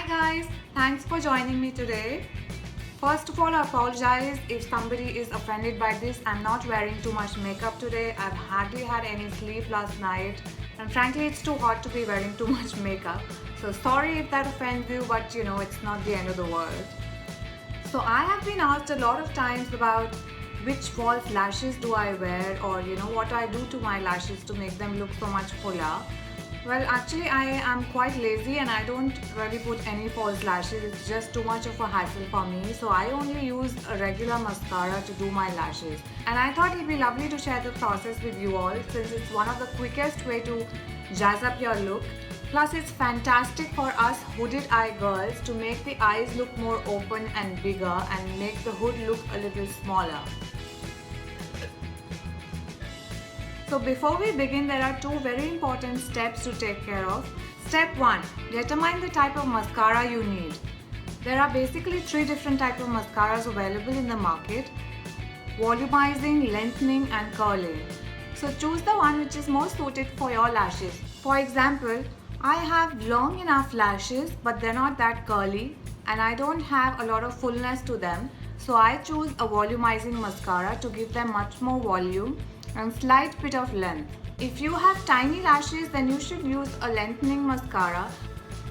Hi guys, thanks for joining me today. First of all, I apologize if somebody is offended by this. I'm not wearing too much makeup today. I've hardly had any sleep last night, and frankly, it's too hot to be wearing too much makeup. So, sorry if that offends you, but it's not the end of the world. So, I have been asked a lot of times about which false lashes do I wear, or what I do to my lashes to make them look so much fuller. Well, actually, I am quite lazy and I don't really put any false lashes. It's just too much of a hassle for me. So I only use a regular mascara to do my lashes. And I thought it'd be lovely to share the process with you all since it's one of the quickest way to jazz up your look. Plus, it's fantastic for us hooded eye girls to make the eyes look more open and bigger and make the hood look a little smaller. So before we begin, there are two very important steps to take care of. Step 1. Determine the type of mascara you need. There are basically 3 different types of mascaras available in the market: volumizing, lengthening and curling. So choose the one which is more suited for your lashes. For example, I have long enough lashes but they're not that curly and I don't have a lot of fullness to them. So I choose a volumizing mascara to give them much more volume and slight bit of length. If you have tiny lashes, then you should use a lengthening mascara,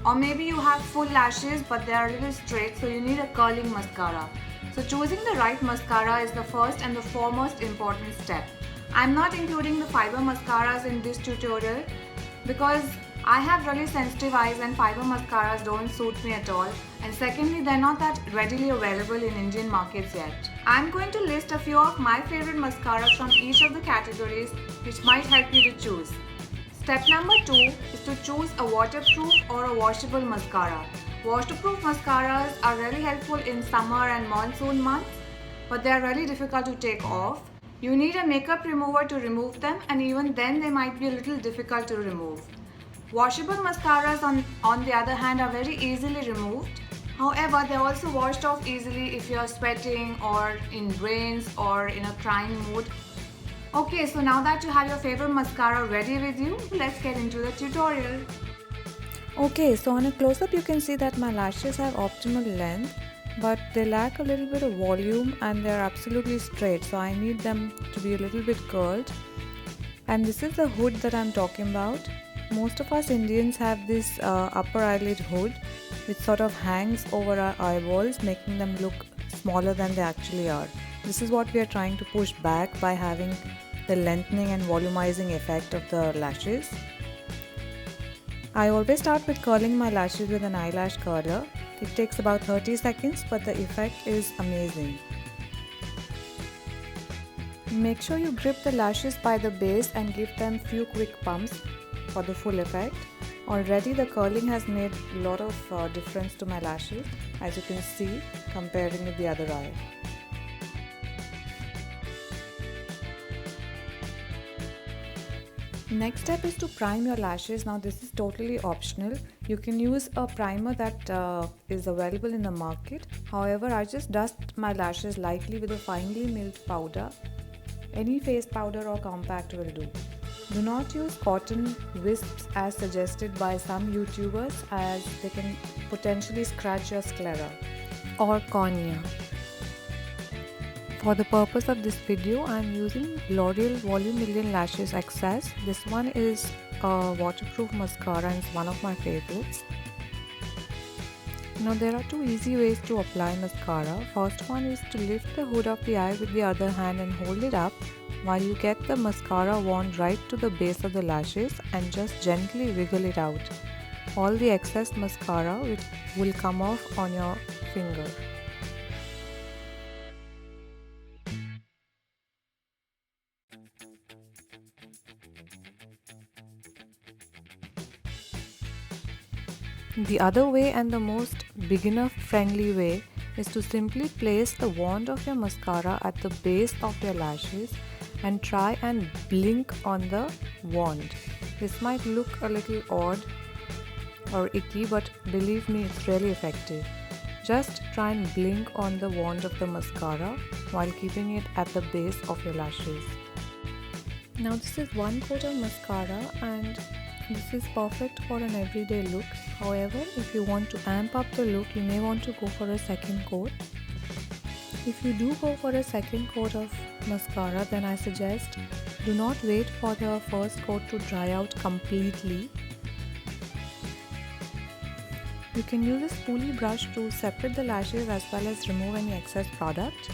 or maybe you have full lashes but they are a little straight, so you need a curling mascara. So choosing the right mascara is the first and the foremost important step. I'm not including the fiber mascaras in this tutorial because I have really sensitive eyes and fiber mascaras don't suit me at all, and secondly, they're not that readily available in Indian markets yet. I'm going to list a few of my favorite mascaras from each of the categories which might help you to choose. Step number 2 is to choose a waterproof or a washable mascara. Waterproof mascaras are really helpful in summer and monsoon months, but they are really difficult to take off. You need a makeup remover to remove them, and even then they might be a little difficult to remove. Washable mascaras on the other hand are very easily removed. However, they're also washed off easily if you're sweating or in rains or in a crying mood. Okay, so now that you have your favorite mascara ready with you, let's get into the tutorial. Okay, so on a close-up you can see that my lashes have optimal length, but they lack a little bit of volume and they're absolutely straight, so I need them to be a little bit curled. And this is the hood that I'm talking about. Most of us Indians have this upper eyelid hood which sort of hangs over our eyeballs, making them look smaller than they actually are. This is what we are trying to push back by having the lengthening and volumizing effect of the lashes. I always start with curling my lashes with an eyelash curler. It takes about 30 seconds, but the effect is amazing. Make sure you grip the lashes by the base and give them few quick pumps for the full effect. Already the curling has made a lot of difference to my lashes, as you can see, comparing with the other eye. Next step is to prime your lashes. Now this is totally optional. You can use a primer that is available in the market. However, I just dust my lashes lightly with a finely milled powder. Any face powder or compact will do. Do not use cotton wisps as suggested by some YouTubers, as they can potentially scratch your sclera or cornea. For the purpose of this video, I am using L'Oreal Volume Million Lashes XS. This one is a waterproof mascara and it's one of my favorites. Now there are 2 easy ways to apply mascara. First one is to lift the hood of the eye with the other hand and hold it up while you get the mascara wand right to the base of the lashes and just gently wiggle it out. All the excess mascara will come off on your finger. The other way, and the most beginner friendly way, is to simply place the wand of your mascara at the base of your lashes and try and blink on the wand. This might look a little odd or icky, but believe me, it's really effective. Just try and blink on the wand of the mascara while keeping it at the base of your lashes. Now this is one coat of mascara, and This is perfect for an everyday look. However, if you want to amp up the look, you may want to go for a second coat. If you do go for a second coat of mascara, then I suggest do not wait for the first coat to dry out completely. You can use a spoolie brush to separate the lashes as well as remove any excess product.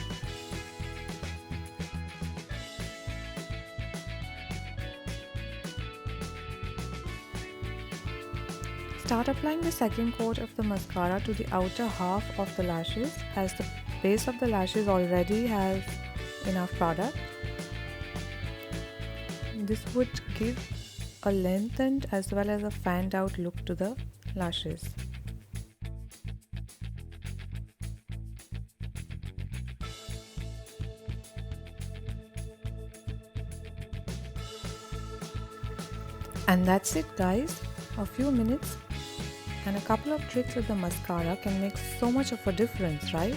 Start applying the second coat of the mascara to the outer half of the lashes, as the base of the lashes already has enough product. This would give a lengthened as well as a fanned out look to the lashes. And that's it, guys. A few minutes and a couple of tricks with the mascara can make so much of a difference, right?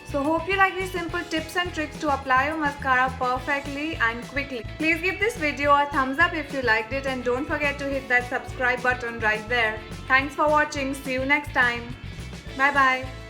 So hope you like these simple tips and tricks to apply your mascara perfectly and quickly. Please give this video a thumbs up if you liked it, and don't forget to hit that subscribe button right there. Thanks for watching. See you next time. Bye bye.